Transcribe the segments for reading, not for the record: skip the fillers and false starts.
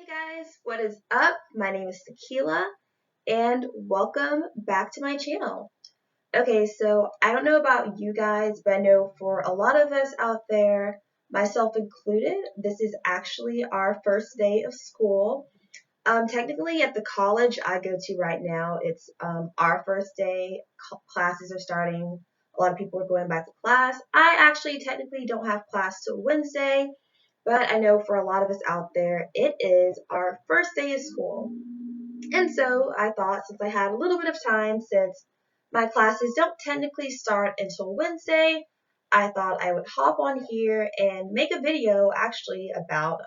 Hey guys, what is up? My name is Tequila and welcome back to my channel. Okay, so I don't know about you guys, but I know for a lot of us out there, myself included, this is actually our first day of school. Technically at the college I go to right now, it's our first day, classes are starting, a lot of people are going back to class. I actually technically don't have class till Wednesday, but I know for a lot of us out there, it is our first day of school. And so I thought since I had a little bit of time, since my classes don't technically start until Wednesday, I thought I would hop on here and make a video actually about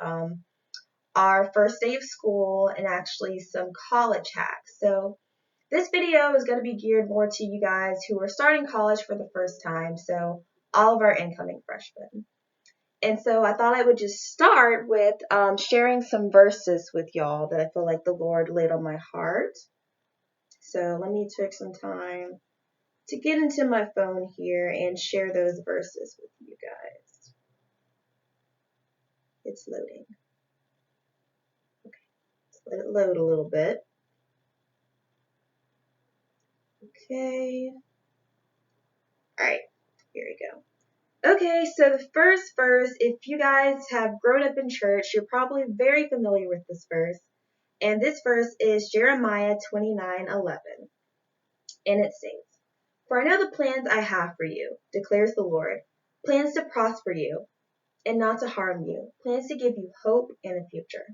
our first day of school and actually some college hacks. So this video is going to be geared more to you guys who are starting college for the first time, so all of our incoming freshmen. And so I thought I would just start with sharing some verses with y'all that I feel like the Lord laid on my heart. So let me take some time to get into my phone here and share those verses with you guys. It's loading. Okay, let's let it load a little bit. Okay. All right, here we go. Okay, so the first verse, if you guys have grown up in church, you're probably very familiar with this verse. And this verse is Jeremiah 29:11. And it states, "For I know the plans I have for you, declares the Lord, plans to prosper you and not to harm you, plans to give you hope and a future."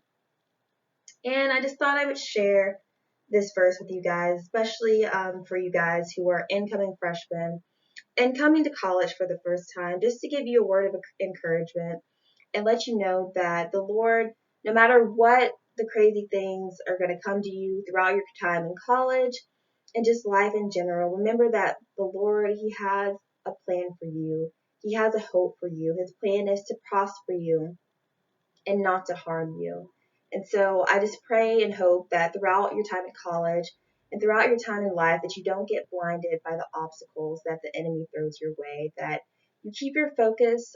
And I just thought I would share this verse with you guys, especially for you guys who are incoming freshmen and coming to college for the first time, just to give you a word of encouragement and let you know that the Lord, no matter what the crazy things are going to come to you throughout your time in college and just life in general, remember that the Lord, He has a plan for you. He has a hope for you. His plan is to prosper you and not to harm you. And so I just pray and hope that throughout your time in college and throughout your time in life that you don't get blinded by the obstacles that the enemy throws your way, that you keep your focus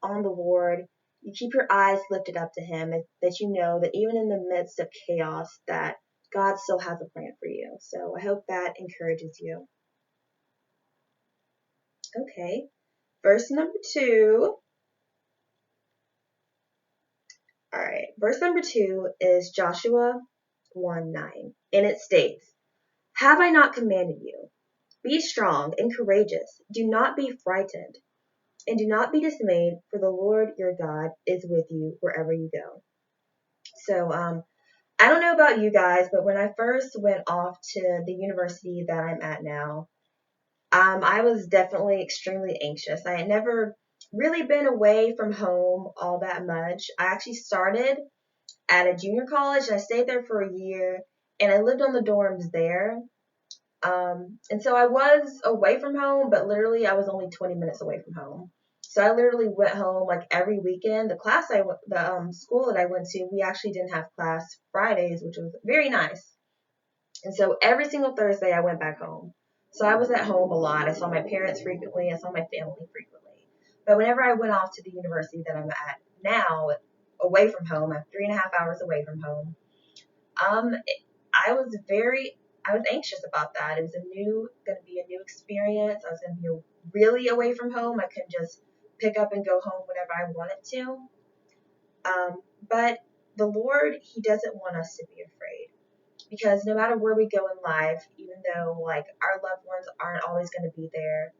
on the Lord, you keep your eyes lifted up to Him, and that you know that even in the midst of chaos that God still has a plan for you. So I hope that encourages you. Okay, verse number 2. All right, verse number 2 is Joshua 1:9, and it states, "Have I not commanded you? Be strong and courageous. Do not be frightened, and do not be dismayed, for the Lord your God is with you wherever you go." So, I don't know about you guys, but when I first went off to the university that I'm at now, I was definitely extremely anxious. I had never really been away from home all that much. I actually started at a junior college, and I stayed there for a year, and I lived on the dorms there. And so I was away from home, but literally I was only 20 minutes away from home. So I literally went home like every weekend. The school that I went to, we actually didn't have class Fridays, which was very nice. And so every single Thursday I went back home. So I was at home a lot. I saw my parents frequently. I saw my family frequently. But whenever I went off to the university that I'm at now, away from home, I'm 3.5 hours away from home. Um, I was I was anxious about that. It was going to be a new experience. I was going to be really away from home. I couldn't just pick up and go home whenever I wanted to. But the Lord, He doesn't want us to be afraid, because no matter where we go in life, even though like our loved ones aren't always going to be there,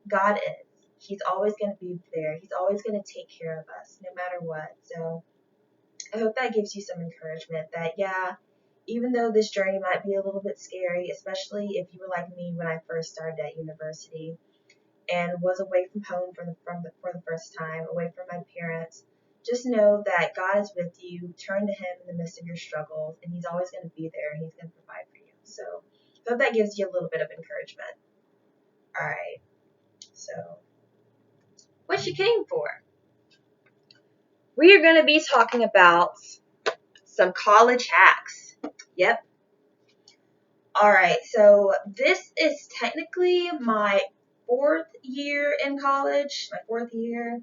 God is. He's always going to be there. He's always going to take care of us, no matter what. So I hope that gives you some encouragement that, yeah, even though this journey might be a little bit scary, especially if you were like me when I first started at university and was away from home for the first time, away from my parents, just know that God is with you. Turn to Him in the midst of your struggles, and He's always going to be there, and He's going to provide for you. So I hope that gives you a little bit of encouragement. All right, so what you came for? We are going to be talking about some college hacks. Yep. All right, so this is technically my fourth year in college, my fourth year.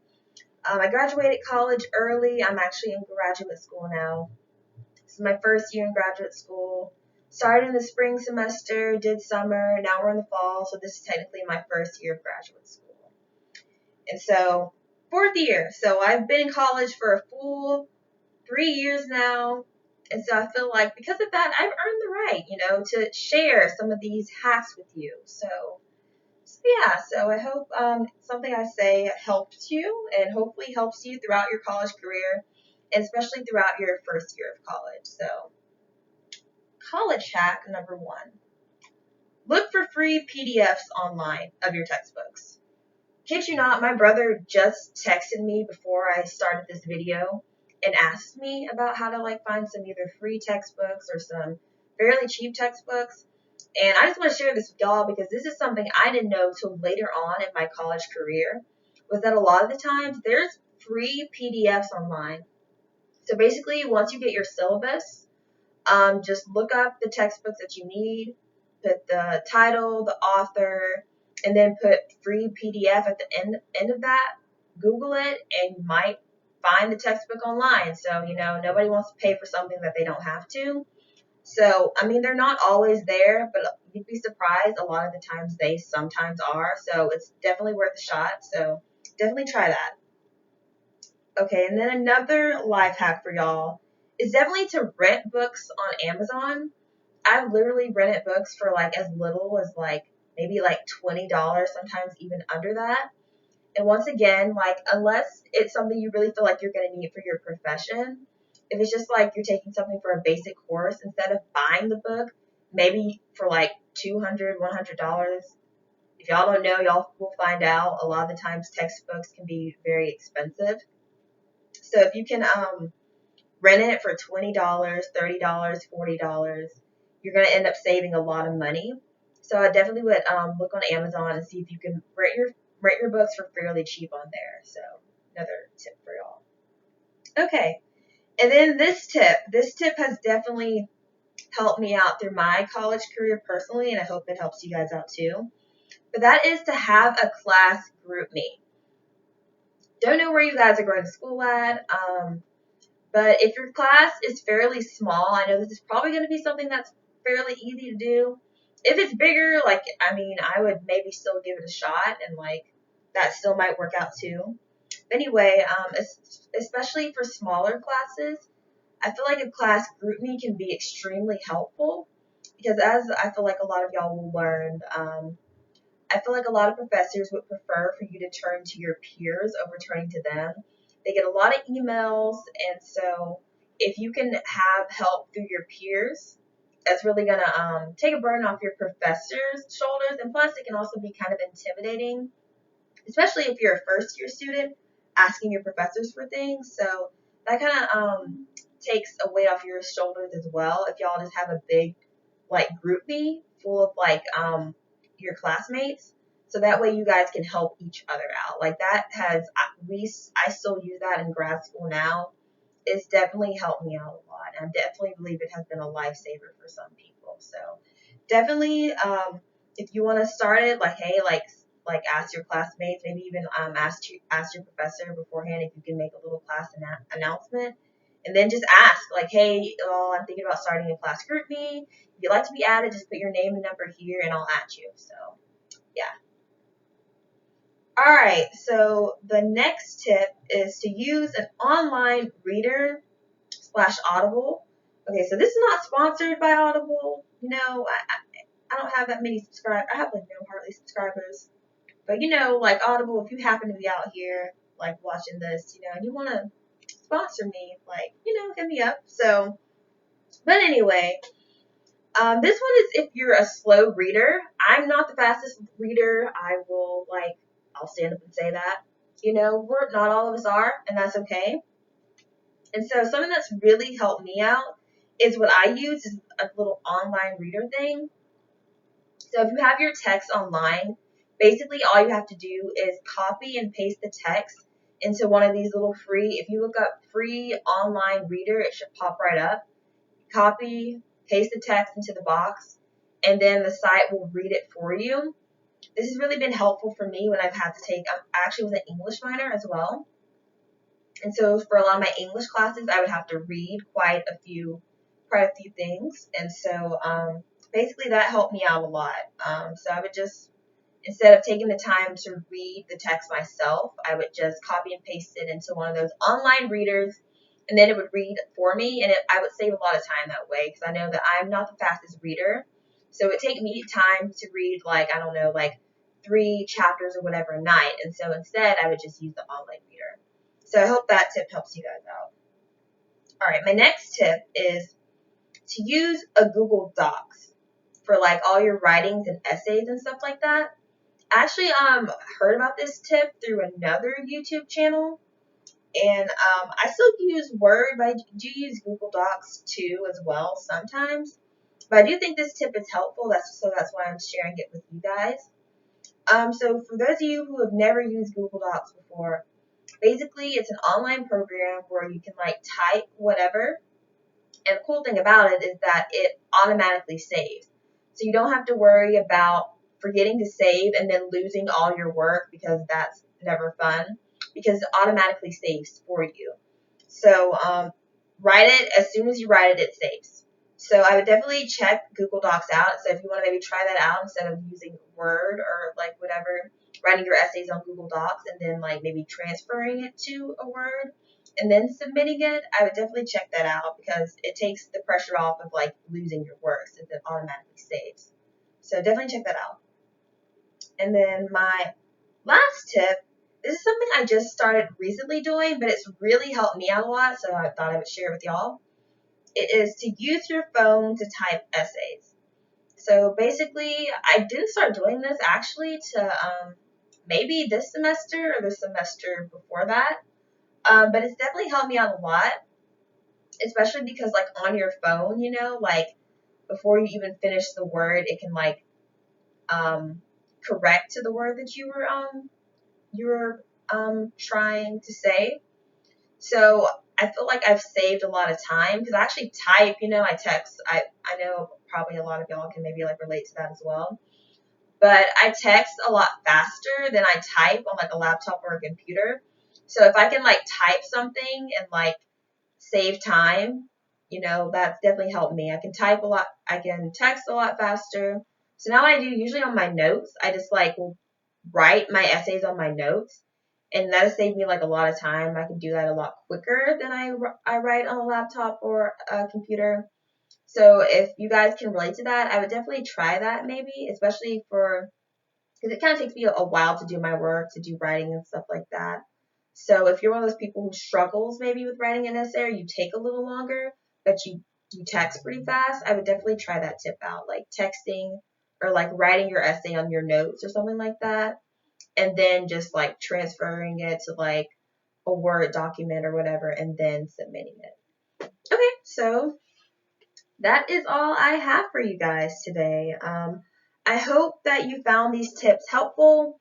I graduated college early. I'm actually in graduate school now. This is my first year in graduate school. Started in the spring semester, did summer, now we're in the fall, so this is technically my first year of graduate school. And so, fourth year. So I've been in college for a full 3 years now. And so I feel like because of that, I've earned the right, to share some of these hacks with you. So yeah, so I hope something I say helps you and hopefully helps you throughout your college career, and especially throughout your first year of college. So, college hack number 1. Look for free PDFs online of your textbooks. Kid you not, my brother just texted me before I started this video and asked me about how to find some either free textbooks or some fairly cheap textbooks. And I just want to share this with y'all because this is something I didn't know till later on in my college career, was that a lot of the times there's free PDFs online. So basically, once you get your syllabus, just look up the textbooks that you need, put the title, the author, and then put free PDF at the end of that. Google it, and you might find the textbook online. So, nobody wants to pay for something that they don't have to. So, they're not always there, but you'd be surprised a lot of the times they sometimes are. So, it's definitely worth a shot. So, definitely try that. Okay, and then another life hack for y'all is definitely to rent books on Amazon. I've literally rented books for as little as maybe $20, sometimes even under that. And once again, unless it's something you really feel like you're going to need for your profession, if it's just you're taking something for a basic course, instead of buying the book, maybe for $200, $100. If y'all don't know, y'all will find out. A lot of the times textbooks can be very expensive. So if you can rent it for $20, $30, $40, you're going to end up saving a lot of money. So I definitely would look on Amazon and see if you can rent your books for fairly cheap on there. So another tip for y'all. Okay. And then this tip has definitely helped me out through my college career personally, and I hope it helps you guys out too. But that is to have a class group me. Don't know where you guys are going to school at, but if your class is fairly small, I know this is probably going to be something that's fairly easy to do. If it's bigger, I would maybe still give it a shot, and that still might work out too. But anyway, especially for smaller classes, I feel like a class group me can be extremely helpful because, as I feel like a lot of y'all will learn, I feel like a lot of professors would prefer for you to turn to your peers over turning to them. They get a lot of emails, and so if you can have help through your peers, that's really going to take a burden off your professor's shoulders, and plus it can also be kind of intimidating, especially if you're a first year student asking your professors for things. So that kind of takes a weight off your shoulders as well if y'all just have a big group me full of your classmates. So that way you guys can help each other out. That has, I still use that in grad school now. It's definitely helped me out a lot. And I definitely believe it has been a lifesaver for some people. So definitely, if you want to start it, ask your classmates, maybe even ask your professor beforehand if you can make a little class announcement. And then just ask, hey, I'm thinking about starting a class group me. If you'd like to be added, just put your name and number here and I'll add you. So, yeah. All right, so the next tip is to use an online reader / Audible. Okay, so this is not sponsored by Audible. I don't have that many subscribers. I have no hardly subscribers. But Audible, if you happen to be out here watching this, and you want to sponsor me, hit me up. So, but anyway, this one is if you're a slow reader. I'm not the fastest reader. I'll stand up and say that. We're not all of us are, and that's okay. And so something that's really helped me out is what I use is a little online reader thing. So if you have your text online, basically all you have to do is copy and paste the text into one of these little free, if you look up free online reader, it should pop right up. Copy, paste the text into the box, and then the site will read it for you. This has really been helpful for me when I've had to take, I actually was an English minor as well. And so for a lot of my English classes, I would have to read quite a few quite a few things. And so basically that helped me out a lot. So I would just, instead of taking the time to read the text myself, I would just copy and paste it into one of those online readers, and then it would read for me, and I would save a lot of time that way, because I know that I'm not the fastest reader. So it would take me time to read, like, I don't know, like 3 chapters or whatever a night. And so instead, I would just use the online reader. So I hope that tip helps you guys out. All right, my next tip is to use a Google Docs for like all your writings and essays and stuff like that. I actually heard about this tip through another YouTube channel, and I still use Word, but I do use Google Docs too as well sometimes. But I do think this tip is helpful. That's why I'm sharing it with you guys. So for those of you who have never used Google Docs before, basically it's an online program where you can like type whatever. And the cool thing about it is that it automatically saves. So you don't have to worry about forgetting to save and then losing all your work, because that's never fun, because it automatically saves for you. So write it, as soon as you write it, it saves. So I would definitely check Google Docs out. So if you want to maybe try that out instead of using Word or like whatever, writing your essays on Google Docs and then like maybe transferring it to a Word and then submitting it, I would definitely check that out, because it takes the pressure off of like losing your work since it automatically saves. So definitely check that out. And then my last tip, this is something I just started recently doing, but it's really helped me out a lot, so I thought I would share it with y'all. It is to use your phone to type essays. So basically, I didn't start doing this actually to maybe this semester or the semester before that. But it's definitely helped me out a lot, especially because like on your phone, you know, like before you even finish the word, it can like correct to the word that you were trying to say. So I feel like I've saved a lot of time, because I actually type, you know, I text. I know probably a lot of y'all can maybe like relate to that as well. But I text a lot faster than I type on like a laptop or a computer. So if I can like type something and like save time, you know, that's definitely helped me. I can type a lot, I can text a lot faster. So now what I do usually on my notes, I just like will write my essays on my notes, and that has saved me like a lot of time. I can do that a lot quicker than I write on a laptop or a computer. So if you guys can relate to that, I would definitely try that maybe, especially because it kind of takes me a while to do my work, to do writing and stuff like that. So if you're one of those people who struggles maybe with writing an essay, or you take a little longer, but you text pretty fast, I would definitely try that tip out, like texting or like writing your essay on your notes or something like that, and then just like transferring it to like a Word document or whatever, and then submitting it. Okay, so that is all I have for you guys today. I hope that you found these tips helpful.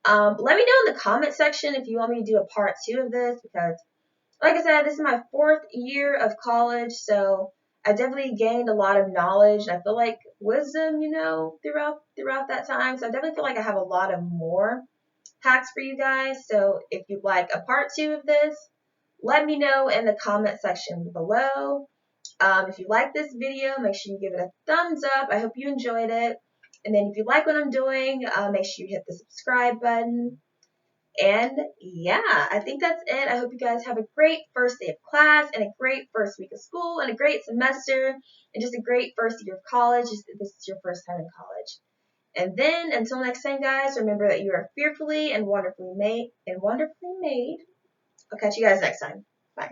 Let me know in the comment section if you want me to do a part 2 of this, because like I said, this is my 4th year of college, so I definitely gained a lot of knowledge, and I feel like wisdom, you know, throughout that time. So I definitely feel like I have a lot of more hacks for you guys. So if you'd like a part 2 of this, let me know in the comment section below. If you like this video, make sure you give it a thumbs up. I hope you enjoyed it. And then if you like what I'm doing, make sure you hit the subscribe button. And yeah, I think that's it. I hope you guys have a great first day of class, and a great first week of school, and a great semester, and just a great first year of college if this is your first time in college. And then until next time, guys, remember that you are fearfully and wonderfully made. I'll catch you guys next time. Bye.